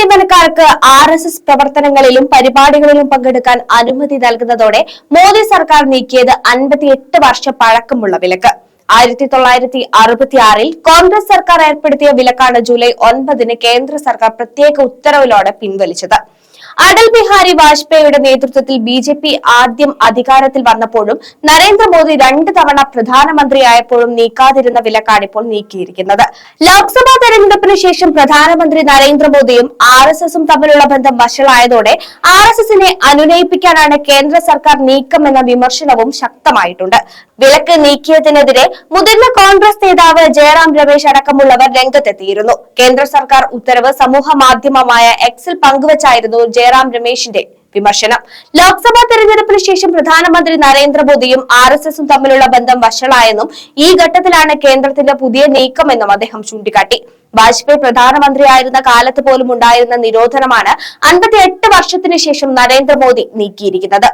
ജീവനക്കാർക്ക് RSS പ്രവർത്തനങ്ങളിലും പരിപാടികളിലും പങ്കെടുക്കാൻ അനുമതി നൽകുന്നതോടെ മോദി സർക്കാർ നീക്കിയത് 58 വർഷം പഴക്കമുള്ള വിലക്ക്. 1966-ൽ കോൺഗ്രസ് സർക്കാർ ഏർപ്പെടുത്തിയ വിലക്കാണ് ജൂലൈ 9-ന് കേന്ദ്ര സർക്കാർ പ്രത്യേക ഉത്തരവിലൂടെ പിൻവലിച്ചത്. അടൽ ബിഹാരി വാജ്പേയിയുടെ നേതൃത്വത്തിൽ BJP ആദ്യം അധികാരത്തിൽ വന്നപ്പോഴും നരേന്ദ്രമോദി 2 തവണ പ്രധാനമന്ത്രിയായപ്പോഴും നീക്കാതിരുന്ന വിലക്കാണ് ഇപ്പോൾ നീക്കിയിരിക്കുന്നത്. ലോക്സഭാ തെരഞ്ഞെടുപ്പിന് ശേഷം പ്രധാനമന്ത്രി നരേന്ദ്രമോദിയും RSSും തമ്മിലുള്ള ബന്ധം വഷളായതോടെ RSSനെ അനുനയിപ്പിക്കാനാണ് കേന്ദ്ര സർക്കാർ നീക്കമെന്ന വിമർശനവും ശക്തമായിട്ടുണ്ട്. വിലക്ക് നീക്കിയതിനെതിരെ മുതിർന്ന കോൺഗ്രസ് നേതാവ് ജയറാം രമേശ് അടക്കമുള്ളവർ രംഗത്തെത്തിയിരുന്നു. കേന്ദ്ര സർക്കാർ ഉത്തരവ് സമൂഹ മാധ്യമമായ എക്സിൽ പങ്കുവച്ചായിരുന്നു ജയറാം രമേശിന്റെ വിമർശനം. ലോക്സഭാ തെരഞ്ഞെടുപ്പിന് ശേഷം പ്രധാനമന്ത്രി നരേന്ദ്രമോദിയും RSSും തമ്മിലുള്ള ബന്ധം വഷളായെന്നും ഈ ഘട്ടത്തിലാണ് കേന്ദ്രത്തിന്റെ പുതിയ നീക്കമെന്നും അദ്ദേഹം ചൂണ്ടിക്കാട്ടി. വാജ്പേയി പ്രധാനമന്ത്രിയായിരുന്ന കാലത്ത് പോലും ഉണ്ടായിരുന്ന നിരോധനമാണ് 58 വർഷത്തിന് ശേഷം നരേന്ദ്രമോദി നീക്കിയിരിക്കുന്നത്.